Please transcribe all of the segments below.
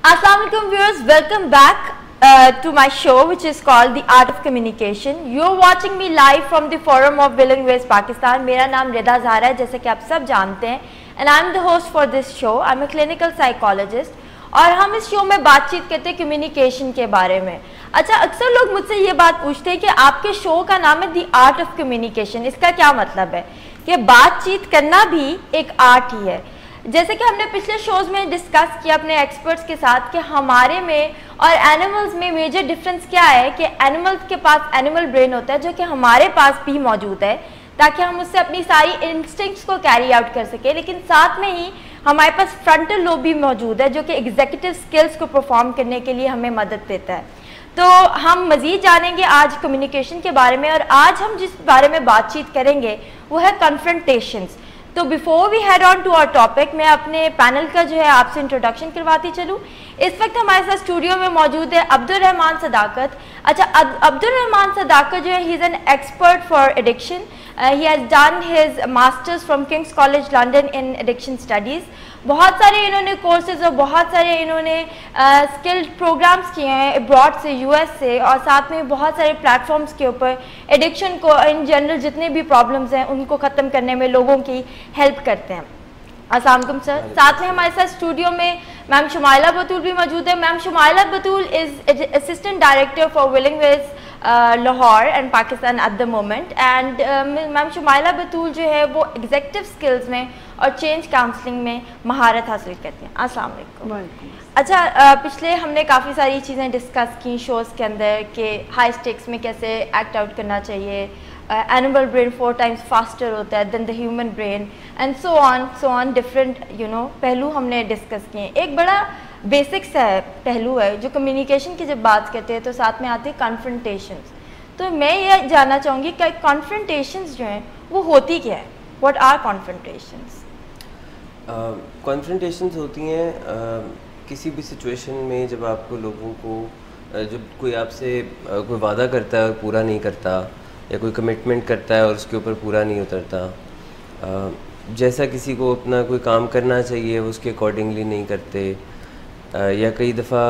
Assalamualaikum viewers, welcome back to my show which is called The Art of Communication. You're watching me live from the Forum of Will and Ways Pakistan. मेरा नाम रिदा ज़ाहरा है जैसे कि आप सब जानते हैं and I'm the host for this show. I'm a clinical psychologist और हम इस शो में बातचीत करते हैं कम्युनिकेशन के बारे में। अच्छा, अक्सर लोग मुझसे ये बात पूछते हैं कि आपके शो का नाम है दी आर्ट ऑफ कम्युनिकेशन, इसका क्या मतलब है? कि बातचीत करना भी एक आर्ट ही है। जैसे कि हमने पिछले शोज़ में डिस्कस किया अपने एक्सपर्ट्स के साथ कि हमारे में और एनिमल्स में मेजर डिफरेंस क्या है कि एनिमल्स के पास एनिमल ब्रेन होता है जो कि हमारे पास भी मौजूद है ताकि हम उससे अपनी सारी इंस्टिंक्ट्स को कैरी आउट कर सकें, लेकिन साथ में ही हमारे पास फ्रंटल लोब भी मौजूद है जो कि एग्जीक्यूटिव स्किल्स को परफॉर्म करने के लिए हमें मदद देता है। तो हम मज़ीद जानेंगे आज कम्युनिकेशन के बारे में और आज हम जिस बारे में बातचीत करेंगे वो है कन्फ्रंटेशंस। तो before we head on to our topic, मैं अपने पैनल का जो है आपसे इंट्रोडक्शन करवाती चलूँ। इस वक्त हमारे साथ स्टूडियो में मौजूद है अब्दुल रहमान सदाकत। अच्छा, अब्दुल रहमान सदाकत जो है he is an expert for addiction. He has done his masters from Kings college London in addiction studies. बहुत सारे इन्होंने कोर्सेज और बहुत सारे इन्होंने स्किल्ड प्रोग्राम्स किए हैं अब्रॉड से, यूएस से, और साथ में बहुत सारे प्लेटफॉर्म्स के ऊपर एडिक्शन को इन जनरल जितने भी प्रॉब्लम्स हैं उनको ख़त्म करने में लोगों की हेल्प करते हैं। अस्सलाम वालेकुम सर। साथ में हमारे साथ स्टूडियो में मैम शुमाइला बतूल भी मौजूद है। Ma'am Shumaila Batool is assistant director for will and wage Lahore and Pakistan at the moment. And ma'am Shumaila Batool जो है वो एग्जीक्यूटिव स्किल्स में और चेंज काउंसलिंग में महारत हासिल करती हैं। अस्सलाम वालेकुम। अच्छा, पिछले हमने काफ़ी सारी चीज़ें डिस्कस की शोज़ के अंदर कि हाई स्टेक्स में कैसे एक्ट आउट करना चाहिए, एनिमल ब्रेन 4 times फास्टर होता है then the human brain and so on different पहलू हमने डिस्कस किए। एक बड़ा बेसिक सा पहलू है जो कम्युनिकेशन की जब बात करते हैं तो साथ में आती है कन्फ्रंटेशंस। तो मैं ये जानना चाहूँगी कि कन्फ्रंटेशंस जो हैं वो होती क्या है? What are कन्फ्रंटेशंस? कन्फ्रंटेशंस होती हैं किसी भी सिचुएशन में जब आपको लोगों को जब कोई आपसे कोई वादा करता है और पूरा नहीं करता, या कोई कमिटमेंट करता है और उसके ऊपर पूरा नहीं उतरता, जैसा किसी को अपना कोई काम करना चाहिए वो उसके अकॉर्डिंगली नहीं करते, या कई दफ़ा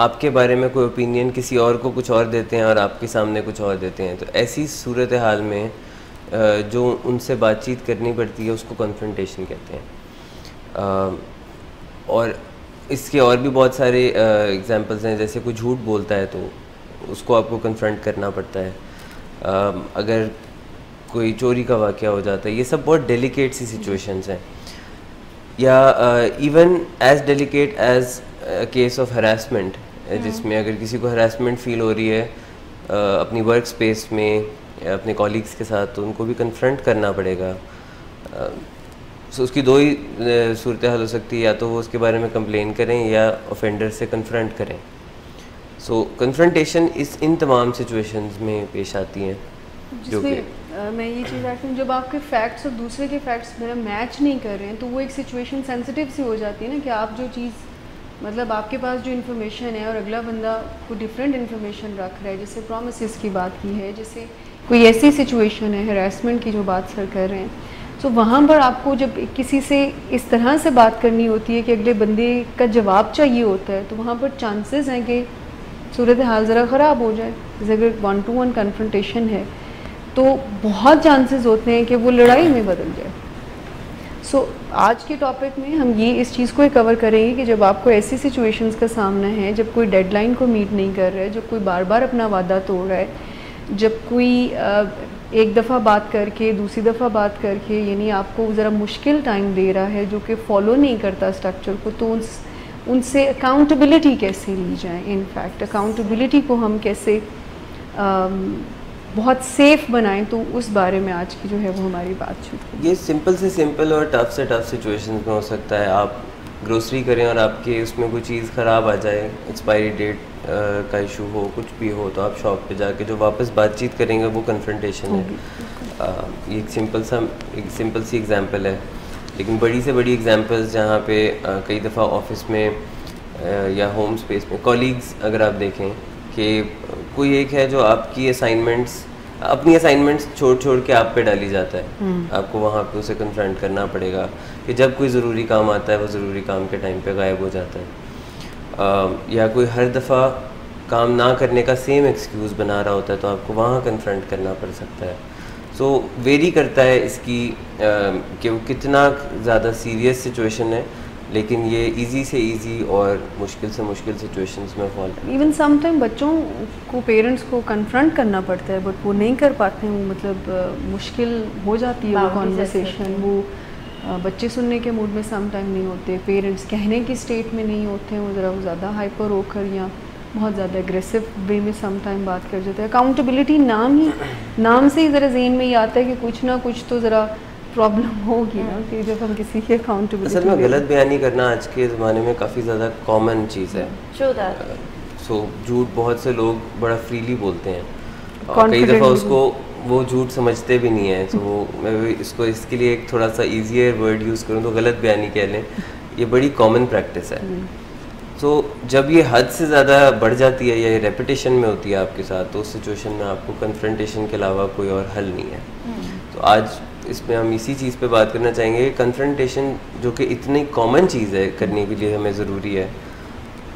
आपके बारे में कोई ओपिनियन किसी और को कुछ और देते हैं और आपके सामने कुछ और देते हैं। तो ऐसी सूरत हाल में जो उनसे बातचीत करनी पड़ती है उसको कन्फ्रंटेशन कहते हैं। और इसके और भी बहुत सारे एग्जांपल्स हैं। जैसे कोई झूठ बोलता है तो उसको आपको कन्फ्रंट करना पड़ता है। अगर कोई चोरी का वाक़या हो जाता है, ये सब बहुत डेलिकेट सी सिचुएशंस हैं। या even as delicate as case of harassment, जिसमें अगर किसी को हरासमेंट फ़ील हो रही है अपनी वर्क स्पेस में या अपने कॉलीग्स के साथ, तो उनको भी कन्फ्रंट करना पड़ेगा। सो उसकी दो ही सूरत हाल हो सकती है, या तो वो उसके बारे में कंप्लेन करें या ऑफेंडर से कन्फ्रंट करें। सो कन्फ्रंटेशन इन तमाम सिचुएशंस में पेश आती हैं। जो कि मैं ये चीज़ रखती हूँ, जब आपके फैक्ट्स और दूसरे के फैक्ट्स मेरा मैच नहीं कर रहे हैं तो वो एक सिचुएशन सेंसिटिव सी हो जाती है ना, कि आप जो चीज़ मतलब आपके पास जो इन्फॉर्मेशन है और अगला बंदा कोई डिफरेंट इन्फॉर्मेशन रख रहा है। जैसे प्रोमिसेस की बात की है, जैसे कोई ऐसी सिचुएशन है हरासमेंट की जो बात सर कर रहे हैं, तो वहाँ पर आपको जब किसी से इस तरह से बात करनी होती है कि अगले बंदे का जवाब चाहिए होता है, तो वहाँ पर चांसेस हैं कि सूरत हाल ज़रा ख़राब हो जाए। जैसे अगर 1-to-1 कन्फ्रंटेशन है तो बहुत चांसेस होते हैं कि वो लड़ाई में बदल जाए। सो आज के टॉपिक में हम ये इस चीज़ को कवर करेंगे कि जब आपको ऐसी सिचुएशंस का सामना है, जब कोई डेडलाइन को मीट नहीं कर रहा है, जब कोई बार बार अपना वादा तोड़ रहा है, जब कोई एक दफ़ा बात करके दूसरी दफ़ा बात करके यानी आपको ज़रा मुश्किल टाइम दे रहा है, जो कि फॉलो नहीं करता स्ट्रक्चर को, तो उनसे अकाउंटेबिलिटी कैसे ली जाए। इनफैक्ट अकाउंटेबिलिटी को हम कैसे बहुत सेफ बनाएं, तो उस बारे में आज की जो है वो हमारी बातचीत। ये सिंपल से सिंपल और टफ से टफ सिचुएशंस में हो सकता है। आप ग्रोसरी करें और आपके उसमें कोई चीज़ ख़राब आ जाए, एक्सपायरी डेट का इशू हो, कुछ भी हो, तो आप शॉप पे जाके जो वापस बातचीत करेंगे वो कन्फ्रंटेशन है। ये एक सिंपल सी एग्जांपल है, लेकिन बड़ी से बड़ी एग्जांपल्स जहाँ पे कई दफ़ा ऑफिस में या होम स्पेस में कॉलीग्स अगर आप देखें कि कोई एक है जो आपकी अपनी असाइनमेंट्स छोड़ के आप पे डाली जाता है, आपको वहाँ पे उसे कन्फ्रंट करना पड़ेगा कि जब कोई ज़रूरी काम आता है वो ज़रूरी काम के टाइम पे गायब हो जाता है। या कोई हर दफ़ा काम ना करने का सेम एक्सक्यूज़ बना रहा होता है तो आपको वहाँ कन्फ्रंट करना पड़ सकता है। सो वेरी करता है इसकी कि वो कितना ज़्यादा सीरियस सिचुएशन है, लेकिन ये इजी से इजी और मुश्किल से मुश्किल सिचुएशंस में फॉल करता है। इवन समटाइम बच्चों को पेरेंट्स को कन्फ्रंट करना पड़ता है बट वो नहीं कर पाते हैं, मतलब मुश्किल हो जाती है वो कॉन्वर्सेशन। वो बच्चे सुनने के मूड में समटाइम नहीं होते, पेरेंट्स कहने की स्टेट में नहीं होते हैं, वो ज़रा ज़्यादा हाइपर होकर या बहुत ज़्यादा एग्रेसिव वे में समटाइम बात कर जाते हैं। अकाउंटेबिलिटी नाम से ही ज़रा ज़हन में ही आता है कि कुछ ना कुछ तो ज़रा प्रॉब्लम होगी ना, कि जब हम किसी की अकाउंटेबिलिटी असल में गलत बयानी करना आज के ज़माने में काफ़ी ज़्यादा कॉमन चीज़ है। सो झूठ बहुत से लोग बड़ा फ्रीली बोलते हैं, कई दफ़ा उसको वो झूठ समझते भी नहीं है। तो वो मैं इसको इसके लिए एक थोड़ा सा ईजियर वर्ड यूज़ करूँ तो गलत बयानी कह लें, ये बड़ी कॉमन प्रैक्टिस है। तो जब ये हद से ज़्यादा बढ़ जाती है या ये रेपिटेशन में होती है आपके साथ, तो उस सिचुएशन में आपको कन्फ्रंटेशन के अलावा कोई और हल नहीं है। तो आज इसमें हम इसी चीज़ पे बात करना चाहेंगे। कन्फ्रंटेशन जो कि इतनी कॉमन चीज़ है करने के लिए हमें ज़रूरी है,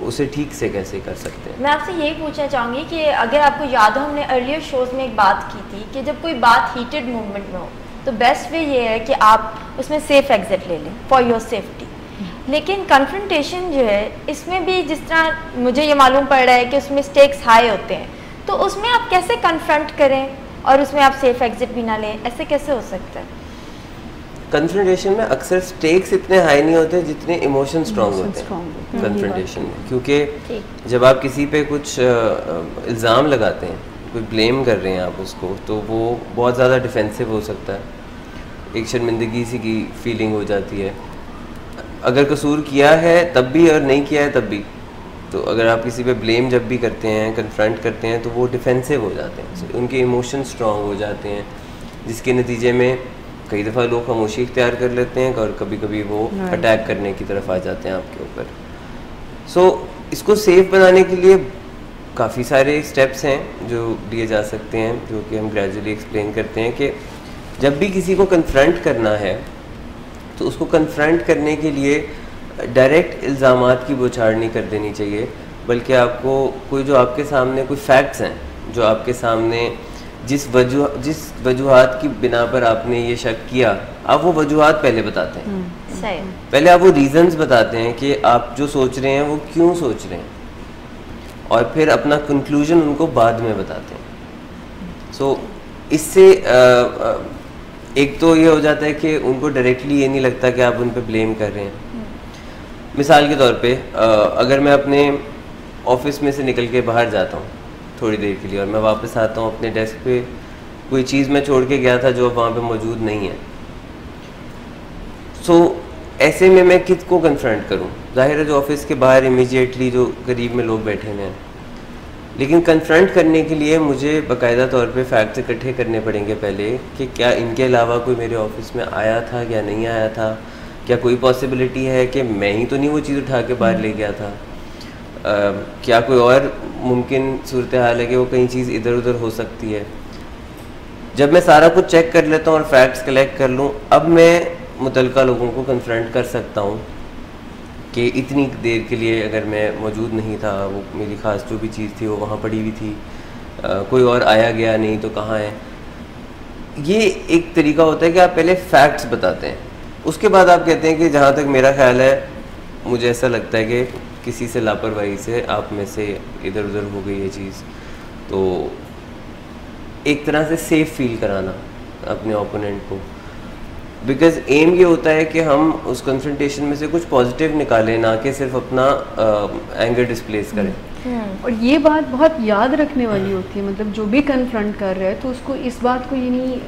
उसे ठीक से कैसे कर सकते हैं। मैं आपसे यही पूछना चाहूँगी कि अगर आपको याद हो, हमने अर्लियर शोज़ में एक बात की थी कि जब कोई बात हीटेड मूवमेंट में हो तो बेस्ट वे ये है कि आप उसमें सेफ एग्जिट ले लें फॉर योर सेफ्टी। लेकिन कन्फ्रंटेशन जो है, इसमें भी जिस तरह मुझे ये मालूम पड़ रहा है कि उसमें स्टेक्स हाई होते हैं, तो उसमें आप कैसे कन्फ्रंट करें और उसमें आप सेफ एग्जिट भी ना लें, ऐसे कैसे हो सकता है? कन्फ्रंटेशन में अक्सर स्टेक्स इतने हाई नहीं होते जितने इमोशन स्ट्रांग होते हैं कन्फ्रंटेशन में, क्योंकि जब आप किसी पे कुछ इल्ज़ाम लगाते हैं, कोई ब्लेम कर रहे हैं आप उसको, तो वो बहुत ज़्यादा डिफेंसिव हो सकता है, एक शर्मिंदगी सी की फीलिंग हो जाती है। अगर कसूर किया है तब भी और नहीं किया है तब भी, तो अगर आप किसी पे ब्लेम जब भी करते हैं, कन्फ्रंट करते हैं, तो वो डिफेंसिव हो जाते हैं, उनके इमोशन स्ट्रांग हो जाते हैं, जिसके नतीजे में कई दफ़ा लोग खामोशी इख्तियार कर लेते हैं और कभी कभी वो अटैक करने की तरफ आ जाते हैं आपके ऊपर। सो इसको सेफ बनाने के लिए काफ़ी सारे स्टेप्स हैं जो लिए जा सकते हैं, जो कि हम ग्रेजुअली एक्सप्लेन करते हैं कि जब भी किसी को कन्फ्रंट करना है तो उसको कन्फ्रंट करने के लिए डायरेक्ट इल्ज़ामात की बौछार नहीं कर देनी चाहिए, बल्कि आपको कोई जो आपके सामने कोई फैक्ट्स हैं, जो आपके सामने जिस वजूहात की बिना पर आपने ये शक किया, आप वो वजूहात पहले बताते हैं। सही। पहले आप वो रीज़न्स बताते हैं कि आप जो सोच रहे हैं वो क्यों सोच रहे हैं, और फिर अपना कंक्लूजन उनको बाद में बताते हैं। सो इससे एक तो ये हो जाता है कि उनको डायरेक्टली ये नहीं लगता कि आप उन पर ब्लेम कर रहे हैं। मिसाल के तौर पे अगर मैं अपने ऑफिस में से निकल के बाहर जाता हूँ थोड़ी देर के लिए और मैं वापस आता हूँ, अपने डेस्क पे कोई चीज़ मैं छोड़ के गया था जो अब वहाँ पे मौजूद नहीं है, सो ऐसे में मैं किस को कन्फ्रंट करूँ? जाहिर है जो ऑफिस के बाहर इमीडिएटली जो करीब में लोग बैठे हुए हैं, लेकिन कन्फ्रंट करने के लिए मुझे बाकायदा तौर पे फैक्ट्स इकट्ठे करने पड़ेंगे पहले कि क्या इनके अलावा कोई मेरे ऑफिस में आया था या नहीं आया था, क्या कोई पॉसिबिलिटी है कि मैं ही तो नहीं वो चीज़ उठा के बाहर ले गया था, क्या कोई और मुमकिन सूरत हाल है कि वो कहीं चीज़ इधर उधर हो सकती है। जब मैं सारा कुछ चेक कर लेता हूँ और फैक्ट्स कलेक्ट कर लूँ, अब मैं मुतल्लिका लोगों को कन्फ्रंट कर सकता हूँ कि इतनी देर के लिए अगर मैं मौजूद नहीं था, वो मेरी ख़ास जो भी चीज़ थी वो वहाँ पड़ी हुई थी, कोई और आया गया नहीं तो कहाँ है। ये एक तरीका होता है कि आप पहले फैक्ट्स बताते हैं, उसके बाद आप कहते हैं कि जहाँ तक मेरा ख्याल है, मुझे ऐसा लगता है कि किसी से लापरवाही से आप में से इधर उधर हो गई ये चीज़। तो एक तरह से सेफ फील कराना अपने ओपोनेंट को, बिकॉज एम ये होता है कि हम उस कन्फ्रंटेशन में से कुछ पॉजिटिव निकालें, ना कि सिर्फ अपना एंगर डिस्प्लेस करें। और ये बात बहुत याद रखने वाली होती है, मतलब जो भी कन्फ्रंट कर रहा है तो उसको इस बात को, यानी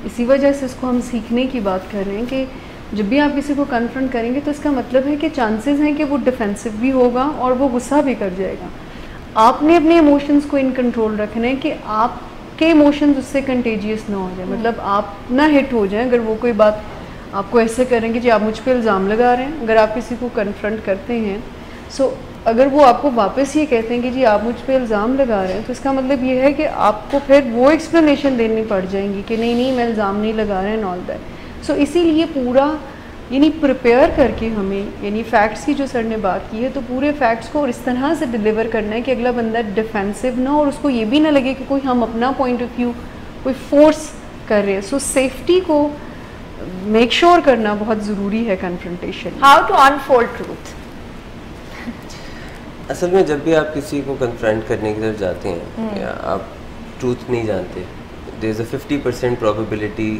इसी वजह से इसको हम सीखने की बात कर रहे हैं कि जब भी आप किसी को कन्फ्रंट करेंगे तो इसका मतलब है कि चांसेस हैं कि वो डिफेंसिव भी होगा और वो गुस्सा भी कर जाएगा। आपने अपने इमोशंस को इन कंट्रोल रखना है कि आपके इमोशंस उससे कंटेजियस ना हो जाए, मतलब आप ना हिट हो जाए। अगर वो कोई बात आपको ऐसे करेंगे कि आप मुझ पर इल्ज़ाम लगा रहे हैं, अगर आप किसी को कन्फ्रंट करते हैं, सो अगर वो आपको वापस ये कहते हैं कि जी आप मुझ पर इल्ज़ाम लगा रहे हैं, तो इसका मतलब ये है कि आपको फिर वो एक्सप्लेनेशन देनी पड़ जाएंगी कि नहीं नहीं मैं इल्ज़ाम नहीं लगा रहे हैं, ऑल दैट। सो इसीलिए पूरा यानी प्रिपेयर करके हमें, यानी फैक्ट्स की जो सर ने बात की है, तो पूरे फैक्ट्स को इस तरह से डिलीवर करना है कि अगला बंदा डिफेंसिव ना, और उसको ये भी ना लगे कि कोई हम अपना पॉइंट ऑफ व्यू कोई फोर्स कर रहे हैं। सो सेफ्टी को मेक श्योर करना बहुत ज़रूरी है confrontation. How to unfold truth? असल में जब भी आप किसी को कन्फ्रंट करने की तरफ जाते हैं या आप ट्रूथ नहीं जानते, there is a 50% probability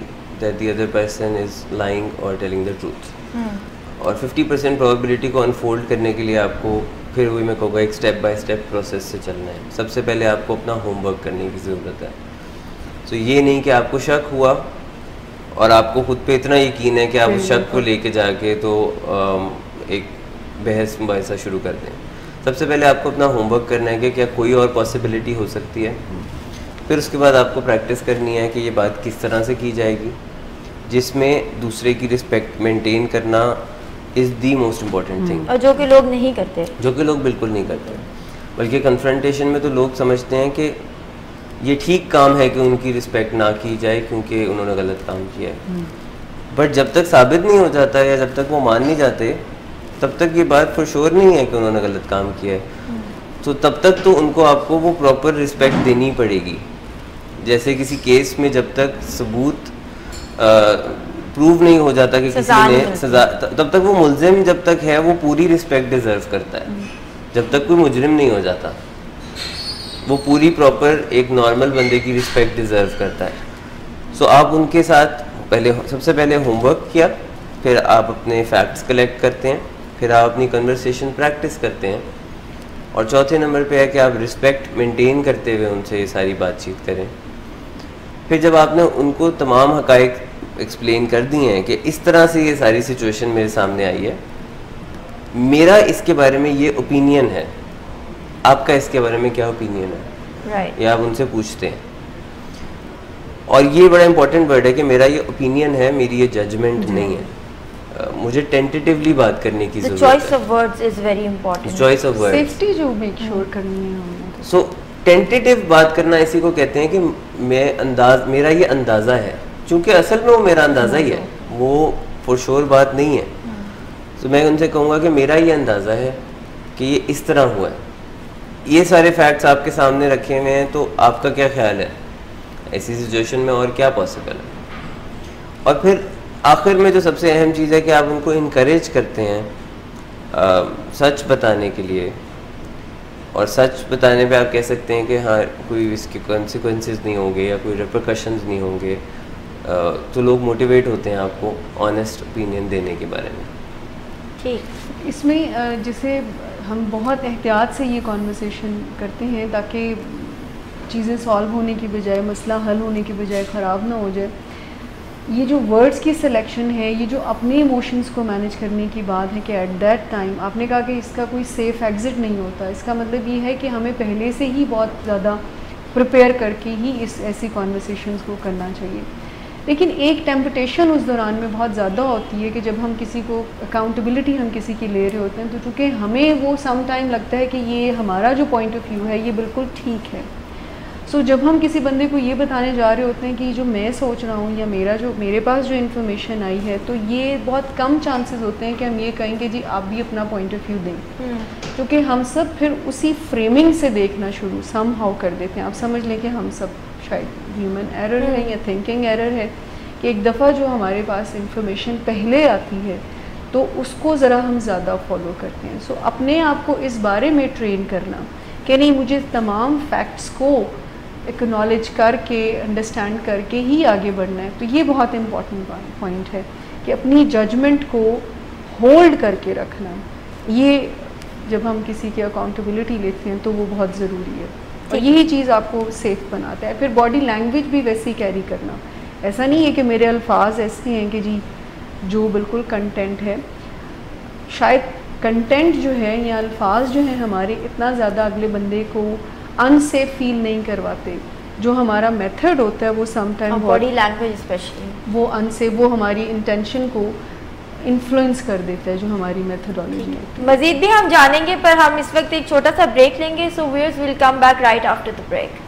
that the other person is lying or telling the truth. और 50% प्रोबेबिलिटी को अनफोल्ड करने के लिए आपको फिर वही मैं कहूँगा एक स्टेप बाय स्टेप प्रोसेस से चलना है। सबसे पहले आपको अपना होमवर्क करने की ज़रूरत है। तो ये नहीं कि आपको शक हुआ और आपको खुद पे इतना यकीन है कि आप उस शक को लेके जाके तो एक बहस मुबाहिसा शुरू कर दें। सबसे पहले आपको अपना होमवर्क करना है कि क्या कोई और पॉसिबिलिटी हो सकती है। फिर उसके बाद आपको प्रैक्टिस करनी है कि ये बात किस तरह से की जाएगी जिसमें दूसरे की रिस्पेक्ट मेंटेन करना is the most important thing, और जो कि लोग नहीं करते, जो कि लोग बिल्कुल नहीं करते। बल्कि कन्फ्रंटेशन में तो लोग समझते हैं कि ये ठीक काम है कि उनकी रिस्पेक्ट ना की जाए क्योंकि उन्होंने गलत काम किया है। बट जब तक साबित नहीं हो जाता या जब तक वो मान नहीं जाते तब तक ये बात फॉर श्योर नहीं है कि उन्होंने गलत काम किया है। तो तब तक तो उनको आपको वो प्रॉपर रिस्पेक्ट देनी पड़ेगी। जैसे किसी केस में जब तक सबूत प्रूव नहीं हो जाता कि किसी ने सजा, तब तक वो मुल्जिम जब तक है वो पूरी रिस्पेक्ट डिजर्व करता है। जब तक कोई मुजरिम नहीं हो जाता वो पूरी प्रॉपर एक नॉर्मल बंदे की रिस्पेक्ट डिजर्व करता है। सो आप उनके साथ सबसे पहले होमवर्क किया, फिर आप अपने फैक्ट्स कलेक्ट करते हैं, फिर आप अपनी कन्वर्सेशन प्रैक्टिस करते हैं, और चौथे नंबर पे है कि आप रिस्पेक्ट मेंटेन करते हुए उनसे ये सारी बातचीत करें। फिर जब आपने उनको तमाम हकाइक एक्सप्लेन कर दिए हैं कि इस तरह से ये सारी सिचुएशन मेरे सामने आई है, मेरा इसके बारे में ये ओपिनियन है, आपका इसके बारे में क्या ओपिनियन है, right. ये आप उनसे पूछते हैं। और ये बड़ा इंपॉर्टेंट वर्ड है कि मेरा ये ओपिनियन है, मेरी ये जजमेंट नहीं है। मुझे टेंटेटिवली बात करने की जरूरत है। Choice of words is very important. Choice of words, safety जो मेक श्योर करनी है हमने। सो टेंटेटिव बात करना इसी को कहते हैं कि मेरा ये अंदाज़ा है, क्योंकि असल में वो मेरा अंदाज़ा ही है, वो फॉर श्योर बात नहीं है। तो मैं उनसे कहूँगा कि मेरा ये अंदाज़ा है कि ये इस तरह हुआ है, ये सारे फैक्ट्स आपके सामने रखे हुए हैं, तो आपका क्या ख्याल है ऐसी सिचुएशन में और क्या पॉसिबल है। और फिर आखिर में जो सबसे अहम चीज़ है कि आप उनको इनकरेज करते हैं सच बताने के लिए, और सच बताने पे आप कह सकते हैं कि हाँ कोई इसके कॉन्सिक्वेंसेस नहीं होंगे या कोई रिपरकशंस नहीं होंगे, तो लोग मोटिवेट होते हैं आपको ऑनेस्ट ओपिनियन देने के बारे में। ठीक, इसमें जैसे हम बहुत एहतियात से ये कॉन्वर्सेशन करते हैं ताकि चीज़ें सॉल्व होने की बजाय, मसला हल होने की बजाय ख़राब ना हो जाए। ये जो वर्ड्स की सिलेक्शन है, ये जो अपने इमोशंस को मैनेज करने की बात है कि एट दैट टाइम आपने कहा कि इसका कोई सेफ़ एग्ज़िट नहीं होता। इसका मतलब ये है कि हमें पहले से ही बहुत ज़्यादा प्रिपेयर करके ही इस ऐसी कॉन्वर्सेशंस को करना चाहिए। लेकिन एक टेम्पटेशन उस दौरान में बहुत ज़्यादा होती है कि जब हम किसी को अकाउंटेबिलिटी हम किसी की ले रहे होते हैं, तो चूँकि हमें वो सम टाइम लगता है कि ये हमारा जो पॉइंट ऑफ व्यू है ये बिल्कुल ठीक है। सो जब हम किसी बंदे को ये बताने जा रहे होते हैं कि जो मैं सोच रहा हूँ या मेरे पास जो इन्फॉर्मेशन आई है, तो ये बहुत कम चांसेस होते हैं कि हम ये कहेंगे जी आप भी अपना पॉइंट ऑफ व्यू दें, क्योंकि हम सब फिर उसी फ्रेमिंग से देखना शुरू सम हाउ कर देते हैं। आप समझ लें कि हम सब शायद ह्यूमन एरर है या थिंकिंग एरर है कि एक दफ़ा जो हमारे पास इंफॉर्मेशन पहले आती है तो उसको ज़रा हम ज़्यादा फॉलो करते हैं। सो अपने आप को इस बारे में ट्रेन करना कि नहीं, मुझे तमाम फैक्ट्स को एक्नॉलेज करके अंडरस्टैंड करके ही आगे बढ़ना है। तो ये बहुत इम्पॉर्टेंट पॉइंट है कि अपनी जजमेंट को होल्ड करके रखना। ये जब हम किसी की अकाउंटेबिलिटी लेते हैं तो वो बहुत ज़रूरी है, और यही चीज़ आपको सेफ बनाता है। फिर बॉडी लैंग्वेज भी वैसी कैरी करना। ऐसा नहीं है कि मेरे अल्फाज ऐसे हैं कि जी जो बिल्कुल कंटेंट है, शायद कंटेंट जो है या अल्फाज जो हैं हमारे इतना ज़्यादा अगले बंदे को अनसेफ फील नहीं करवाते। जो हमारा मेथड होता है वो समटाइम बॉडी लैंग्वेज स्पेशली वो अनसेफ, वो हमारी इंटेंशन को इन्फ्लुएंस कर देता है, जो हमारी मेथडोलॉजी है। मजीद भी हम जानेंगे, पर हम इस वक्त एक छोटा सा ब्रेक लेंगे। So viewers will come back right after the break.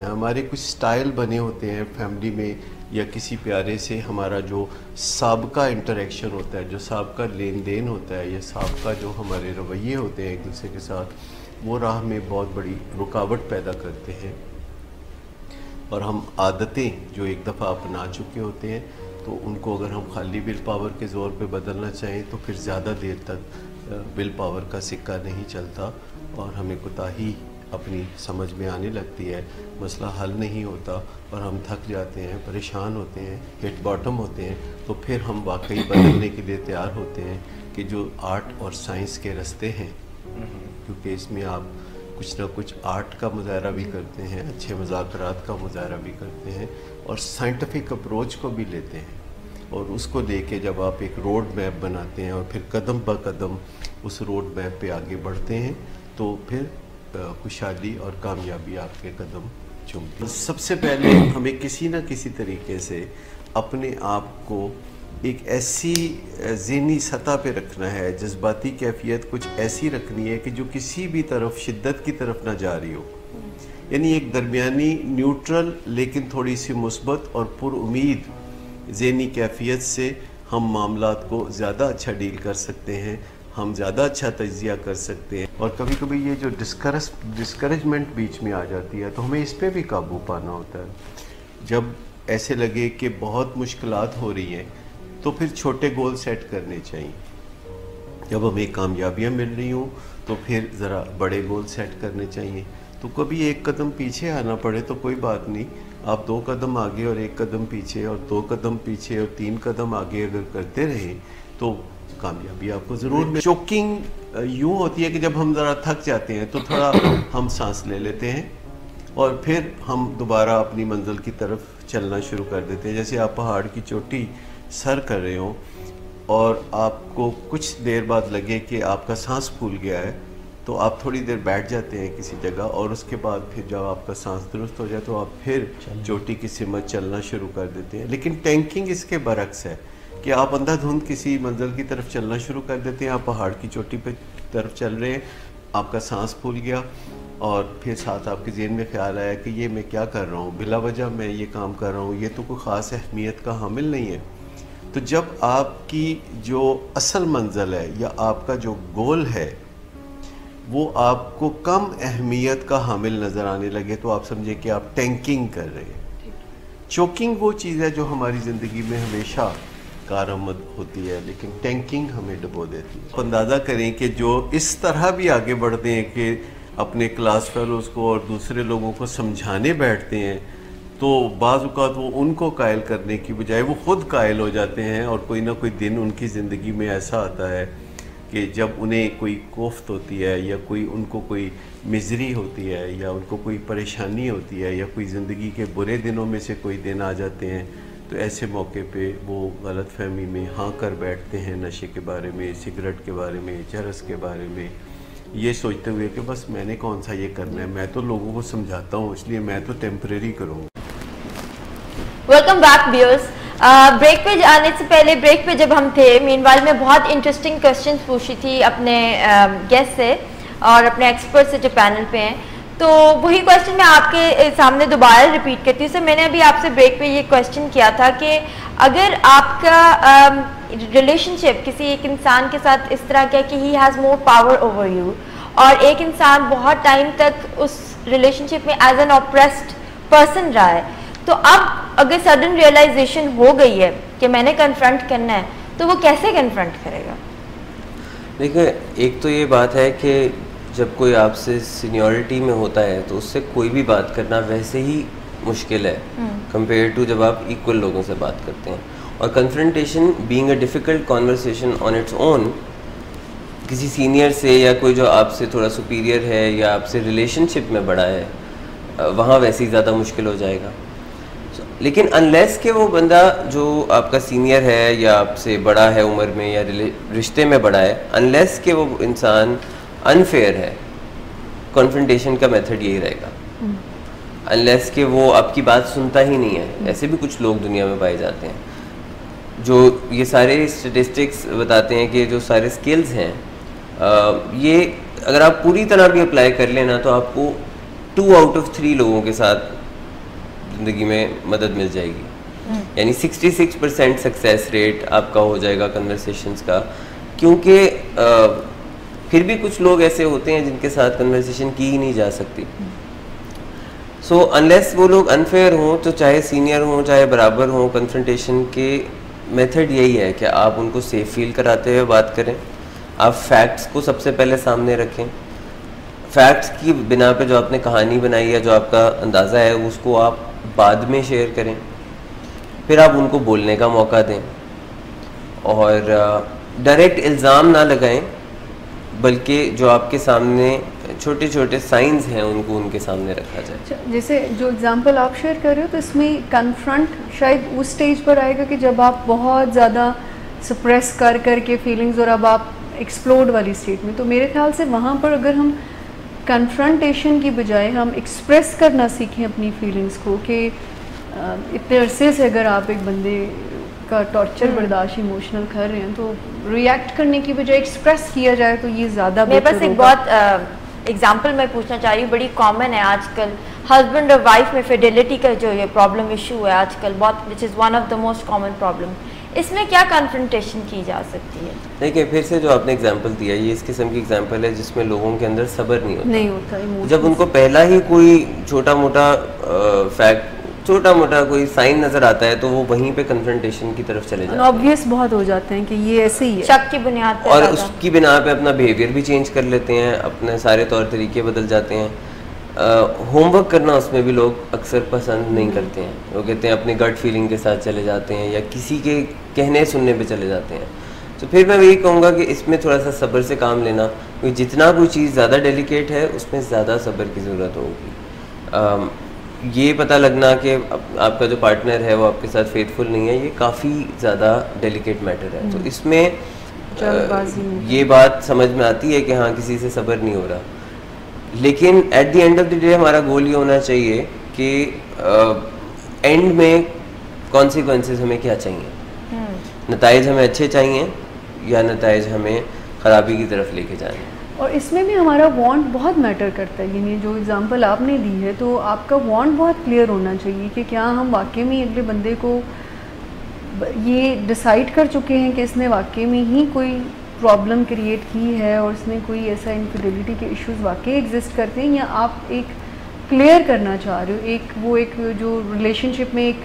हमारे कुछ स्टाइल बने होते हैं फैमिली में या किसी प्यारे से हमारा जो साबका इंटरेक्शन होता है, जो साबका लेन देन होता है, या साबका जो हमारे रवैये होते हैं एक दूसरे के साथ, वो राह में बहुत बड़ी रुकावट पैदा करते हैं। और हम आदतें जो एक दफ़ा अपना चुके होते हैं, तो उनको अगर हम खाली विल पावर के ज़ोर पे बदलना चाहें तो फिर ज़्यादा देर तक विल पावर का सिक्का नहीं चलता और हमें कोताही अपनी समझ में आने लगती है, मसला हल नहीं होता और हम थक जाते हैं, परेशान होते हैं, हिट बॉटम होते हैं। तो फिर हम वाकई बदलने के लिए तैयार होते हैं कि जो आर्ट और साइंस के रास्ते हैं, क्योंकि इसमें आप कुछ ना कुछ आर्ट का मुजाहरा भी करते हैं, अच्छे मुज़ाकरात का मुजाहरा भी करते हैं और साइंटिफिक अप्रोच को भी लेते हैं। और उसको लेके जब आप एक रोड मैप बनाते हैं और फिर कदम ब कदम उस रोड मैप पे आगे बढ़ते हैं, तो फिर खुशहाली और कामयाबी आपके कदम चूमती है। सबसे पहले हमें किसी न किसी तरीके से अपने आप को एक ऐसी ज़हनी सतह पे रखना है, जज्बाती कैफियत कुछ ऐसी रखनी है कि जो किसी भी तरफ शिद्दत की तरफ ना जा रही हो, यानी एक दरमियानी न्यूट्रल लेकिन थोड़ी सी मुस्बत और पुरुमीद ज़हनी कैफियत से हम मामलात को ज़्यादा अच्छा डील कर सकते हैं, हम ज़्यादा अच्छा तज्ज़िया कर सकते हैं। और कभी कभी ये जो डिस्करेजमेंट बीच में आ जाती है, तो हमें इस पर भी काबू पाना होता है। जब ऐसे लगे कि बहुत मुश्किलात हो रही हैं, तो फिर छोटे गोल सेट करने चाहिए। जब हमें कामयाबियाँ मिल रही हों, तो फिर ज़रा बड़े गोल सेट करने चाहिए। तो कभी एक कदम पीछे आना पड़े तो कोई बात नहीं, आप 2 कदम आगे और 1 कदम पीछे और 2 कदम पीछे और 3 कदम आगे अगर करते रहें तो कामयाबी आपको ज़रूर मिले। चोकिंग यूँ होती है कि जब हम ज़रा थक जाते हैं तो थोड़ा हम सांस ले लेते हैं और फिर हम दोबारा अपनी मंजिल की तरफ चलना शुरू कर देते हैं। जैसे आप पहाड़ की चोटी सर कर रहे हो और आपको कुछ देर बाद लगे कि आपका सांस फूल गया है, तो आप थोड़ी देर बैठ जाते हैं किसी जगह और उसके बाद फिर जब आपका सांस दुरुस्त हो जाए तो आप फिर चोटी की सिमत चलना शुरू कर देते हैं। लेकिन टैंकिंग इसके बरक्स है कि आप अंधाधुंध किसी मंजिल की तरफ चलना शुरू कर देते हैं। आप पहाड़ की चोटी पे तरफ चल रहे हैं, आपका सांस फूल गया और फिर साथ आपके ज़हन में ख्याल आया कि ये मैं क्या कर रहा हूँ, बिला वजह मैं ये काम कर रहा हूँ, ये तो कोई ख़ास अहमियत का हामिल नहीं है। तो जब आपकी जो असल मंजिल है या आपका जो गोल है वो आपको कम अहमियत का हामिल नज़र आने लगे, तो आप समझे कि आप टैंकिंग कर रहे हैं। चोकिंग वो चीज़ है जो हमारी ज़िंदगी में हमेशा कारआमद होती है, लेकिन टैंकिंग हमें डुबो देती है। अंदाज़ा करें कि जो इस तरह भी आगे बढ़ते हैं कि अपने क्लास फेलोज़ को और दूसरे लोगों को समझाने बैठते हैं, तो बाज़ औक़ात वो उनको कायल करने की बजाय वो ख़ुद कायल हो जाते हैं। और कोई ना कोई दिन उनकी ज़िंदगी में ऐसा आता है कि जब उन्हें कोई कोफ्त होती है या कोई उनको कोई मिज़री होती है या उनको कोई परेशानी होती है या कोई ज़िंदगी के बुरे दिनों में से कोई दिन आ जाते हैं, तो ऐसे मौके पे वो गलत फहमी में हाँ कर बैठते हैं नशे के बारे में, सिगरेट के बारे में, चरस के बारे में, ये सोचते हुए कि बस मैंने कौन सा ये करना है, मैं तो लोगों को समझाता हूँ इसलिए मैं तो टेम्परेरी करूँगा। Welcome back viewers. ब्रेक पे आने से पहले, ब्रेक पे जब हम थे, मीनवाइल में बहुत इंटरेस्टिंग क्वेश्चंस पूछी थी अपने गेस्ट से और अपने एक्सपर्ट से जो पैनल पे हैं, तो वही क्वेश्चन मैं आपके सामने दोबारा रिपीट करती हूँ। सर, मैंने अभी आपसे ब्रेक पे ये क्वेश्चन किया था कि अगर आपका रिलेशनशिप किसी एक इंसान के साथ इस तरह का कि he has more power over you और एक इंसान बहुत टाइम तक उस रिलेशनशिप में एज एन ऑप्रेस्ड पर्सन रहा है, तो अब अगर सडन रियलाइजेशन हो गई है कि मैंने कन्फ्रंट करना है, तो वो कैसे कन्फ्रंट करेगा? देखिए, एक तो ये बात है कि जब कोई आपसे सीनियरिटी में होता है तो उससे कोई भी बात करना वैसे ही मुश्किल है कंपेयर टू जब आप इक्वल लोगों से बात करते हैं। और confrontation being a difficult conversation on its own, किसी सीनियर से या कोई जो आपसे थोड़ा सुपीरियर है या आपसे रिलेशनशिप में बड़ा है, वहाँ वैसे ही ज़्यादा मुश्किल हो जाएगा। लेकिन अनलेस के वो बंदा जो आपका सीनियर है या आपसे बड़ा है उम्र में या रिश्ते में बड़ा है, अनलेस के वो इंसान अनफेयर है, कॉन्फ्रंटेशन का मेथड यही रहेगा। अनलेस के वो आपकी बात सुनता ही नहीं है। ऐसे भी कुछ लोग दुनिया में पाए जाते हैं जो ये सारे स्टेटिस्टिक्स बताते हैं कि जो सारे स्किल्स हैं, ये अगर आप पूरी तरह भी अप्लाई कर लेना तो आपको 2 आउट ऑफ 3 लोगों के साथ ज़िंदगी में मदद मिल जाएगी। यानी 66% सक्सेस रेट आपका हो जाएगा कन्वर्सेशंस का, क्योंकि फिर भी कुछ लोग ऐसे होते हैं जिनके साथ कन्वर्सेशन की ही नहीं जा सकती। सो अनलेस वो लोग अनफेयर हों, तो चाहे सीनियर हों चाहे बराबर हों, कन्फ्रंटेशन के मेथड यही है कि आप उनको सेफ फील कराते हुए बात करें, आप फैक्ट्स को सबसे पहले सामने रखें, फैक्ट्स की बिना पे जो आपने कहानी बनाई है, जो आपका अंदाज़ा है, उसको आप बाद में शेयर करें, फिर आप उनको बोलने का मौका दें और डायरेक्ट इल्ज़ाम ना लगाएं, बल्कि जो आपके सामने छोटे छोटे साइंस हैं उनको उनके सामने रखा जाए। जैसे जो एग्जांपल आप शेयर कर रहे हो, तो इसमें कन्फ्रंट शायद उस स्टेज पर आएगा कि जब आप बहुत ज़्यादा सप्रेस कर के फीलिंग्स और अब आप एक्सप्लोड वाली स्टेट में, तो मेरे ख्याल से वहाँ पर अगर हम कन्फ्रंटेशन की बजाय हम एक्सप्रेस करना सीखें अपनी फीलिंग्स को, कि इतने अरसे से अगर आप एक बंदे का टॉर्चर बर्दाश्त इमोशनल कर रहे हैं, तो रिएक्ट करने की बजाय एक्सप्रेस किया जाए तो ये ज़्यादा मेरे पास एक बहुत एग्जाम्पल मैं पूछना चाह रही हूँ, बड़ी कॉमन है आजकल हस्बैंड और वाइफ में फिडेलिटी का जो ये प्रॉब्लम इशू है आजकल बहुत, which is one of the most common problem, इसमें क्या कन्फ्रंटेशन की जा सकती है? देखिए, फिर से जो आपने एग्जांपल दिया, ये इस किस्म की एग्जांपल है जिसमें लोगों के अंदर सब्र नहीं होता। जब उनको पहला ही कोई छोटा मोटा फैक्ट, छोटा मोटा कोई साइन नजर आता है, तो वो वहीं पे कन्फ्रंटेशन की तरफ चले जाते हैं, ऑब्वियस बहुत हो जाते हैं कि ये ऐसे ही है, शक की बुनियाद पे, और उसकी बिना पे अपना बिहेवियर भी चेंज कर लेते हैं, अपने सारे तौर तरीके बदल जाते हैं। होमवर्क करना उसमें भी लोग अक्सर पसंद नहीं करते हैं, वो कहते हैं अपनी गट फीलिंग के साथ चले जाते हैं या किसी के कहने सुनने पे चले जाते हैं। तो फिर मैं यही कहूँगा कि इसमें थोड़ा सा सब्र से काम लेना, क्योंकि जितना कोई चीज़ ज़्यादा डेलिकेट है उसमें ज़्यादा सब्र की ज़रूरत होगी। ये पता लगना कि आपका जो पार्टनर है वो आपके साथ फेथफुल नहीं है, ये काफ़ी ज़्यादा डेलिकेट मैटर है। तो इसमें ये बात समझ में आती है कि हाँ, किसी से सब्र नहीं हो रहा, लेकिन at the end of the day हमारा गोल ये होना चाहिए कि एंड में कॉन्सिक्वेंसेस हमें क्या चाहिए, नताइज हमें अच्छे चाहिए या नताइज हमें ख़राबी की तरफ लेके जाए। और इसमें भी हमारा वांट बहुत मैटर करता है। यानी जो एग्जांपल आपने दी है, तो आपका वांट बहुत क्लियर होना चाहिए कि क्या हम वाकई में अगले बंदे को ये डिसाइड कर चुके हैं कि इसने वाकई में ही कोई प्रॉब्लम क्रिएट की है और इसमें कोई ऐसा इनफिडेलिटी के इश्यूज वाकई एग्जिस्ट करते हैं, या आप एक क्लियर करना चाह रहे हो, एक जो रिलेशनशिप में एक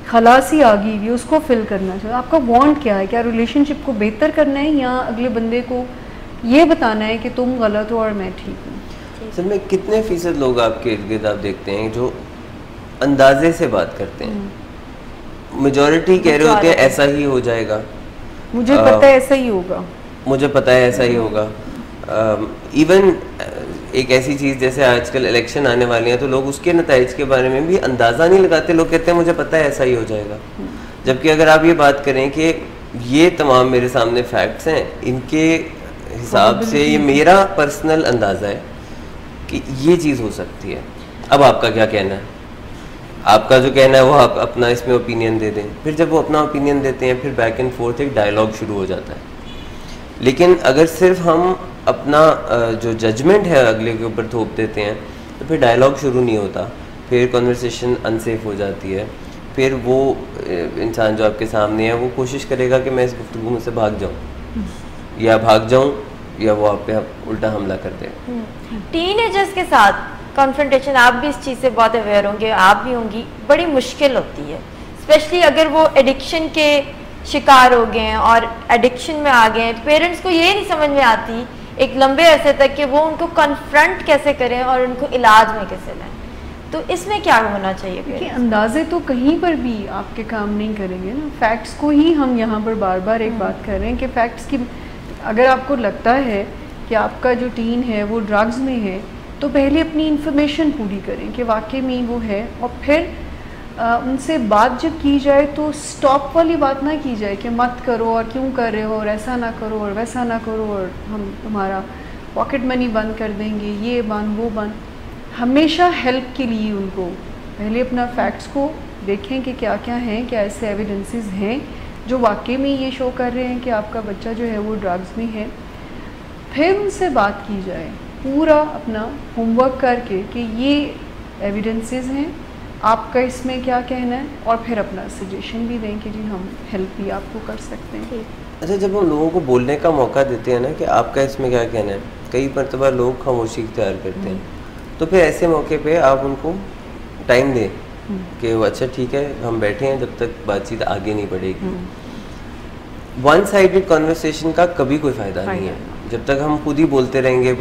खलासी आ गई है उसको फिल करना चाह रहे हो। आपका वांट क्या है? क्या रिलेशनशिप को बेहतर करना है या अगले बंदे को ये बताना है कि तुम गलत हो और मैं ठीक हूँ? असल में कितने फीसद लोग आपके इर्द गिर्द आप देखते हैं जो अंदाजे से बात करते हैं, मेजॉरिटी कह रहे होते हैं ऐसा ही हो जाएगा, मुझे पता है ऐसा ही होगा, मुझे पता है ऐसा ही होगा। इवन एक ऐसी चीज़ जैसे आजकल इलेक्शन आने वाली हैं, तो लोग उसके नताइज के बारे में भी अंदाज़ा नहीं लगाते, लोग कहते हैं मुझे पता है ऐसा ही हो जाएगा। जबकि अगर आप ये बात करें कि ये तमाम मेरे सामने फैक्ट्स हैं, इनके हिसाब से ये मेरा पर्सनल अंदाज़ा है कि ये चीज़ हो सकती है, अब आपका क्या कहना है? आपका जो कहना है वो आप अपना इसमें ओपिनियन दे दें। फिर जब वो अपना ओपिनियन देते हैं, फिर बैक एंड फोर्थ एक डायलॉग शुरू हो जाता है। लेकिन अगर सिर्फ हम अपना जो जजमेंट है अगले के ऊपर थोप देते हैं, तो फिर डायलॉग शुरू नहीं होता, फिर कन्वर्सेशन अनसेफ हो जाती है। फिर वो इंसान जो आपके सामने है वो कोशिश करेगा कि मैं इस गुफ्तगू में से भाग जाऊँ, या भाग जाऊँ या वो आप पे उल्टा हमला कर दे। टीनेजर्स के साथ कॉन्फ्रंटेशन, आप भी इस चीज़ से बहुत अवेयर होंगे, आप भी होंगी, बड़ी मुश्किल होती है, स्पेशली अगर वो एडिक्शन के शिकार हो गए हैं और एडिक्शन में आ गए हैं। पेरेंट्स को ये नहीं समझ में आती एक लंबे अरसे तक कि वो उनको कन्फ्रंट कैसे करें और उनको इलाज में कैसे लाएं। तो इसमें क्या होना चाहिए? कि अंदाजे तो कहीं पर भी आपके काम नहीं करेंगे ना, फैक्ट्स को ही हम यहाँ पर बार बार एक बात कर रहे हैं कि फैक्ट्स की, अगर आपको लगता है कि आपका जो टीन है वो ड्रग्स में है, तो पहले अपनी इन्फॉर्मेशन पूरी करें कि वाकई में वो है, और फिर उनसे बात जब की जाए तो स्टॉप वाली बात ना की जाए कि मत करो और क्यों कर रहे हो और ऐसा ना करो और वैसा ना करो और हम तुम्हारा पॉकेट मनी बंद कर देंगे, ये बंद वो बंद। हमेशा हेल्प के लिए उनको पहले अपना फैक्ट्स को देखें कि क्या क्या हैं, क्या ऐसे एविडेंसेस हैं जो वाकई में ये शो कर रहे हैं कि आपका बच्चा जो है वो ड्रग्स में है। फिर उनसे बात की जाए पूरा अपना होमवर्क करके कि ये एविडेंसेस हैं, आपका इसमें क्या कहना है, और फिर अपना सजेशन भी दें कि जी हम हेल्प भी आपको कर सकते हैं। अच्छा, जब हम लोगों को बोलने का मौका देते हैं ना कि आपका इसमें क्या कहना है, कई मरतबा लोग खामोशी इख्तियार करते हैं, तो फिर ऐसे मौके पे आप उनको टाइम दें कि वो अच्छा ठीक है हम बैठे हैं जब तक बातचीत आगे नहीं बढ़ेगी। वन साइडेड कॉन्वर्सेशन का कभी कोई फ़ायदा नहीं है। जब तक हम खुद ही बोलते रहेंगे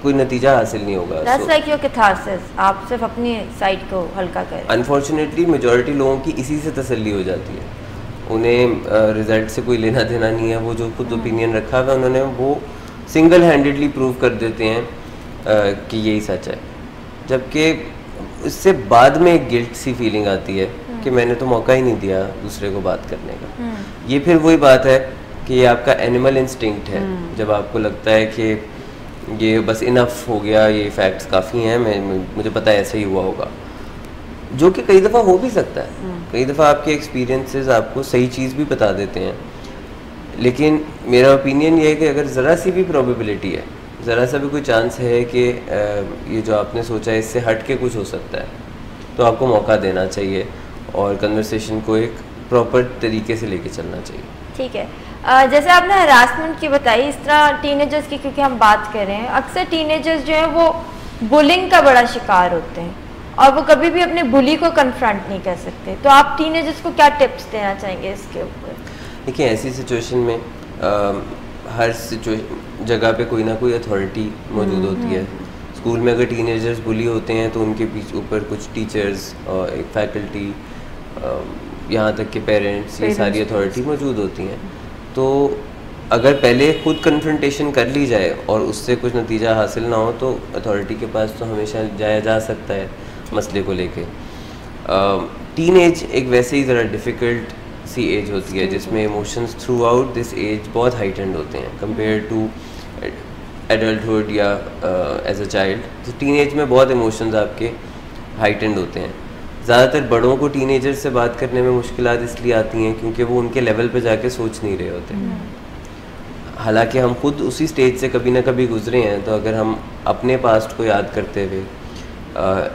कोई नतीजा हासिल नहीं होगा। That's like your catharsis, आप सिर्फ अपनी साइड को हल्का करें। अनफॉर्चुनेटली मेजॉरिटी लोगों की इसी से तसल्ली हो जाती है, उन्हें रिजल्ट से कोई लेना देना नहीं है, वो जो खुद ओपिनियन रखा हुआ है उन्होंने वो सिंगल हैंडेडली प्रूव कर देते हैं कि यही सच है, जबकि इससे बाद में एक गिल्ट सी फीलिंग आती है कि मैंने तो मौका ही नहीं दिया दूसरे को बात करने का। ये फिर वही बात है कि ये आपका एनिमल इंस्टिंक्ट है। जब आपको लगता है कि ये बस इनफ हो गया, ये फैक्ट्स काफ़ी हैं, मुझे पता है ऐसे ही हुआ होगा, जो कि कई दफ़ा हो भी सकता है। कई दफ़ा आपके एक्सपीरियंसेस आपको सही चीज़ भी बता देते हैं, लेकिन मेरा ओपिनियन ये है कि अगर ज़रा सी भी प्रोबेबिलिटी है, ज़रा सा भी कोई चांस है कि ये जो आपने सोचा है इससे हट के कुछ हो सकता है, तो आपको मौका देना चाहिए और कन्वर्सेशन को एक प्रॉपर तरीके से लेके चलना चाहिए। ठीक है, जैसे आपने हरासमेंट की बताई, इस तरह टीनेजर्स की क्योंकि हम बात कर रहे हैं, अक्सर टीनेजर्स जो हैं वो बुलिंग का बड़ा शिकार होते हैं और वो कभी भी अपने बुली को कन्फ्रंट नहीं कर सकते, तो आप टीनेजर्स को क्या टिप्स देना चाहेंगे इसके ऊपर? देखिए, ऐसी सिचुएशन में हर जगह पे कोई ना कोई अथॉरिटी मौजूद होती है। स्कूल में अगर टीनेजर्स बुली होते हैं तो उनके पीछे ऊपर कुछ टीचर्स और एक फैकल्टी, यहाँ तक के पेरेंट्स, ये सारी अथॉरिटी मौजूद होती हैं। तो अगर पहले खुद कन्फ्रंटेशन कर ली जाए और उससे कुछ नतीजा हासिल ना हो तो अथॉरिटी के पास तो हमेशा जाया जा सकता है मसले को लेके। टीन एज एक वैसे ही ज़रा डिफ़िकल्ट सी एज होती है जिसमें emotions throughout this age बहुत हाइटेंड होते हैं कंपेयर टू एडल्टहुड या एज अ चाइल्ड। तो टीन एज में बहुत इमोशंस आपके हाइटेंड होते हैं। ज़्यादातर बड़ों को टीनेजर से बात करने में मुश्किलात इसलिए आती हैं क्योंकि वो उनके लेवल पे जाके सोच नहीं रहे होते। हालांकि हम खुद उसी स्टेज से कभी ना कभी गुजरे हैं, तो अगर हम अपने पास्ट को याद करते हुए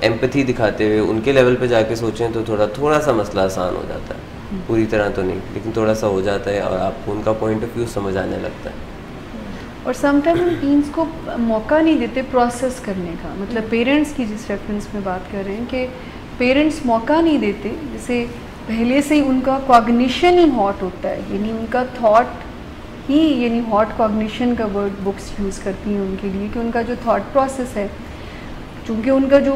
एम्पैथी दिखाते हुए उनके लेवल पे जाके सोचें तो थोड़ा सा मसला आसान हो जाता है। पूरी तरह तो नहीं, लेकिन थोड़ा सा हो जाता है और आपको उनका पॉइंट ऑफ व्यू समझ आने लगता है। और समटाइम हम टीन्स को मौका नहीं देते प्रोसेस करने का, मतलब पेरेंट्स की जिस रेफरेंस में बात कर रहे हैं कि पेरेंट्स मौका नहीं देते, जैसे पहले से ही उनका कॉग्निशन ही हॉट होता है, यानी उनका थॉट ही, यानी हॉट कॉग्निशन का वर्ड बुक्स यूज़ करती हैं उनके लिए कि उनका जो थॉट प्रोसेस है, चूँकि उनका जो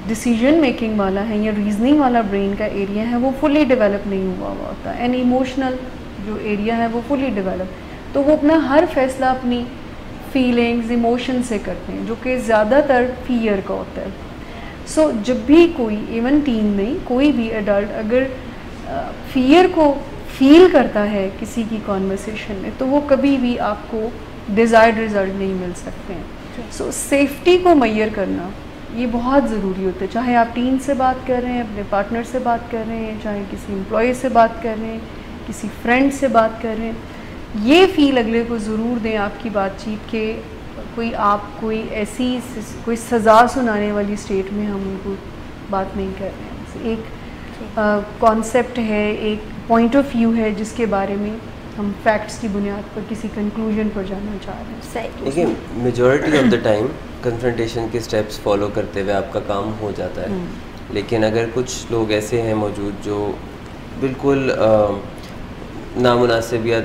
डिसीजन मेकिंग वाला है या रीजनिंग वाला ब्रेन का एरिया है वो फुली डेवलप नहीं हुआ होता, एंड इमोशनल जो एरिया है वो फुली डेवलप, तो वो अपना हर फैसला अपनी फीलिंग्स इमोशन से करते हैं, जो कि ज़्यादातर फियर का होता है। सो जब भी कोई, इवन टीन नहीं, कोई भी एडल्ट अगर फियर को फील करता है किसी की कॉन्वर्सेशन में, तो वो कभी भी आपको डिज़ायर्ड रिजल्ट नहीं मिल सकते हैं। सो सेफ्टी को मैयर करना ये बहुत ज़रूरी होता है, चाहे आप टीन से बात कर रहे हैं, अपने पार्टनर से बात कर रहे हैं, चाहे किसी एम्प्लॉय से बात कर रहे हैं, किसी फ्रेंड से बात कर रहे हैं। ये फील अगले को ज़रूर दें आपकी बातचीत के कोई ऐसी कोई सज़ा सुनाने वाली स्टेट में हम उनको बात नहीं कर रहे हैं। एक कॉन्सेप्ट है, एक पॉइंट ऑफ व्यू है जिसके बारे में हम फैक्ट्स की बुनियाद पर किसी कंक्लूजन पर जाना चाह रहे हैं। सही। देखिए, majority of the time confrontation के स्टेप्स फॉलो करते हुए आपका काम हो जाता है, लेकिन अगर कुछ लोग ऐसे हैं मौजूद जो बिल्कुल नामुनासिब या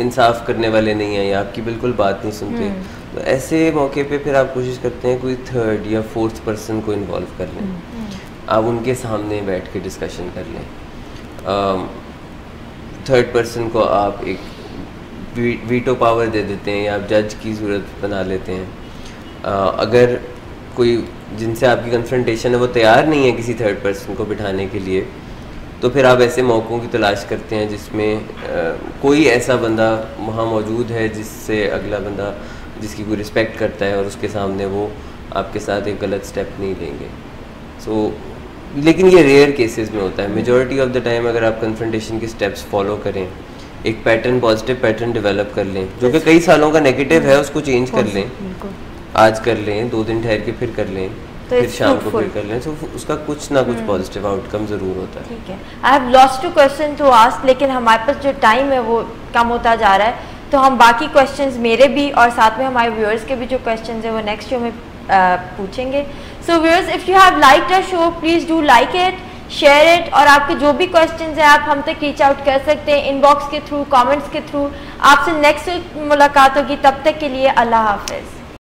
इंसाफ करने वाले नहीं हैं या आपकी बिल्कुल बात नहीं सुनते, तो ऐसे मौके पे फिर आप कोशिश करते हैं कोई थर्ड या फोर्थ पर्सन को इन्वॉल्व कर लें। आप उनके सामने बैठ के डिस्कशन कर लें। थर्ड पर्सन को आप एक वीटो पावर दे देते हैं या आप जज की सूरत बना लेते हैं। अगर कोई जिनसे आपकी कन्फ्रंटेशन है वो तैयार नहीं है किसी थर्ड पर्सन को बिठाने के लिए, तो फिर आप ऐसे मौक़ों की तलाश करते हैं जिसमें कोई ऐसा बंदा वहाँ मौजूद है जिससे अगला बंदा जिसकी कोई रिस्पेक्ट करता है और उसके सामने वो आपके साथ एक गलत स्टेप नहीं लेंगे। लेकिन ये रेयर केसेस में होता है। मेजॉरिटी ऑफ द टाइम अगर आप कन्फ्रंटेशन के स्टेप्स फॉलो करें, एक पैटर्न, पॉजिटिव पैटर्न डेवलप कर लें, जो कि कई सालों का नेगेटिव है उसको चेंज कर लें, आज कर लें, 2 दिन ठहर के फिर कर लें, फिर शाम को फिर कर लें, तो उसका कुछ ना कुछ पॉजिटिव आउटकम ज़रूर होता है। ठीक है, I have lost two question to ask, लेकिन हमारे पास जो टाइम है वो कम होता जा रहा है, तो हम बाकी क्वेश्चंस मेरे भी और साथ में हमारे व्यूअर्स के भी जो क्वेश्चंस हैं वो नेक्स्ट शो में पूछेंगे। So viewers, if you have liked our show please do like it, share it, और आपके जो भी क्वेश्चंस हैं आप हम तक रीच आउट कर सकते हैं इनबॉक्स के थ्रू, कमेंट्स के थ्रू। आपसे नेक्स्ट मुलाकात होगी, तब तक के लिए अल्लाह हाफिज़।